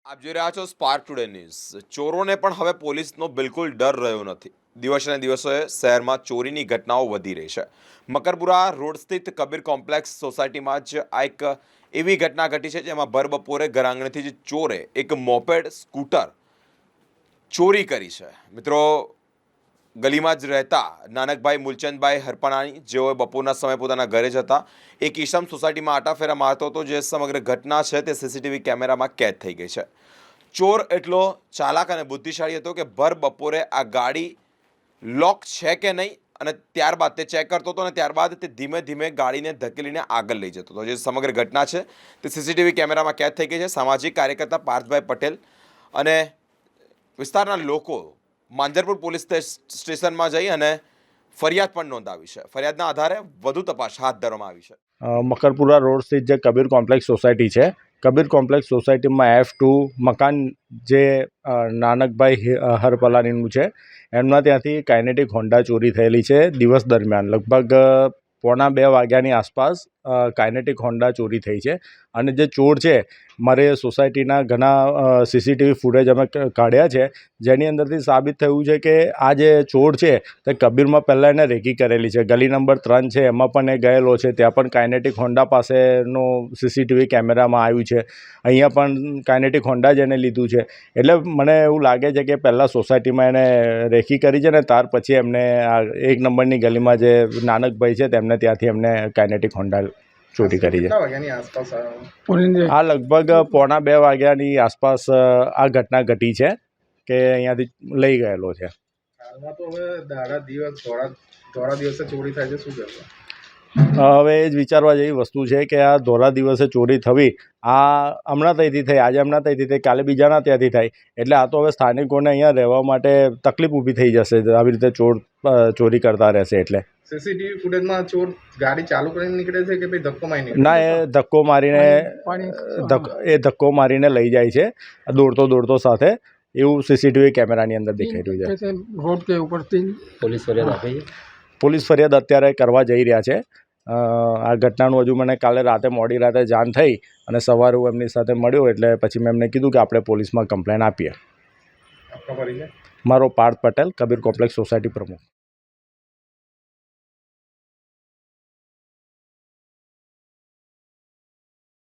આપ જોઈ રહ્યા છો સ્પાર્ક ટુડે ન્યૂઝ। ચોરોને પણ હવે પોલીસનો બિલકુલ ડર રહ્યો નથી। દિવસે દિવસે શહેરમાં ચોરીની ઘટનાઓ વધી રહી છે। મકરપુરા રોડ સ્થિત કબીર કોમ્પ્લેક્સ સોસાયટીમાં જ આ એક એવી ઘટના ઘટી છે જેમાં ભર બપોરે ઘર આંગણેથી જ ચોરે એક મોપેડ સ્કૂટર ચોરી કરી છે। મિત્રો, ગલીમાં જ રહેતા નાનકભાઈ મૂલચંદભાઈ હરપણાની, જેઓ બપોરના સમયે પોતાના ઘરે જ હતા, એક ઈસમ સોસાયટીમાં આટાફેરા મારતો હતો, જે સમગ્ર ઘટના છે તે સીસીટીવી કેમેરામાં કેદ થઈ ગઈ છે। ચોર એટલો ચાલાક અને બુદ્ધિશાળી હતો કે ભર બપોરે આ ગાડી લોક છે કે નહીં અને ત્યારબાદ તે ચેક કરતો હતો અને ત્યારબાદ તે ધીમે ધીમે ગાડીને ધકેલીને આગળ લઈ જતો હતો। જે સમગ્ર ઘટના છે તે સીસીટીવી કેમેરામાં કેદ થઈ ગઈ છે। સામાજિક કાર્યકર્તા પાર્થભાઈ પટેલ અને વિસ્તારના લોકો માંજરપુર પોલીસ સ્ટેશનમાં જઈ અને ફરિયાદ પણ નોંધાવી છે। ફરિયાદના આધારે વધુ તપાસ હાથ ધરવામાં આવી છે। મકરપુરા રોડ સ્થિત જે કબીર કોમ્પ્લેક્સ સોસાયટી છે, કબીર કોમ્પ્લેક્સ સોસાયટીમાં F2 મકાન જે નાનકભાઈ હરપલાનીનું છે, એમના ત્યાંથી કાઇનેટિક હોન્ડા ચોરી થયેલી છે। દિવસ દરમિયાન લગભગ 1:45 વાગ્યાની આસપાસ કાઇનેટિક હોન્ડા ચોરી થઈ છે અને જે ચોર છે, મારે સોસાયટીના ઘણા સીસીટીવી ફૂટેજ અમે કાઢ્યા છે, જેની અંદરથી સાબિત થયું છે કે આ જે ચોર છે તે કબીરમાં પહેલાં એને રેકી કરેલી છે। ગલી નંબર 3 છે, એમાં પણ એ ગયેલો છે, ત્યાં પણ કાઇનેટિક હોન્ડા પાસેનો સીસીટીવી કેમેરામાં આવ્યું છે। અહીંયા પણ કાઇનેટિક હોન્ડા જ એને લીધું છે। એટલે મને એવું લાગે છે કે પહેલાં સોસાયટીમાં એને રેકી કરી છે ને ત્યાર પછી એમને આ 1 નંબરની ગલીમાં જે નાનકભાઈ છે તેમને ત્યાંથી એમને કાઇનેટિક હોન્ડા ચોરી કરી છે। આ લગભગ 1:45 વાગ્યાની આસપાસ આ ઘટના ઘટી છે કે અહીંયાથી લઈ ગયેલો છે। હાલમાં તો હવે ધોળા દિવસે ચોરી થાય છે, શું કહેશો? હવે એ જ વિચારવા જેવી વસ્તુ છે કે આ ધોળા દિવસે ચોરી થવી, આ હમણાં ત્યાંથી થઈ, આજે હમણાં ત્યાંથી થઈ, કાલે બીજાના ત્યાંથી થાય, એટલે આ તો હવે સ્થાનિકોને અહીંયા રહેવા માટે તકલીફ ઊભી થઈ જશે આવી રીતે ચોરી કરતા રહેશે। એટલે સીસીટીવી ફૂટેજમાં ચોર ગાડી ચાલુ કરીને નીકળે છે કે ભાઈ ધક્કો મારીને નીકળે? ના, એ ધક્કો મારીને લઈ જાય છે દોડતો સાથે, એવું સીસીટીવી કેમેરાની અંદર દેખાઈ રહ્યું છે। રોડ કે ઉપરથી પોલીસ ફરિયાદ અત્યારે કરવા જઈ રહ્યા છે। આ ઘટનાનું હજુ મને કાલે મોડી રાતે જાણ થઈ અને સવારે હું એમની સાથે મળ્યો, એટલે પછી મેં એમને કીધું કે આપણે પોલીસમાં કમ્પ્લેન આપીએ। આપનો પરિચય? મારો પાર્થ પટેલ, કબીર કોમ્પ્લેક્સ સોસાયટી પ્રમુખ।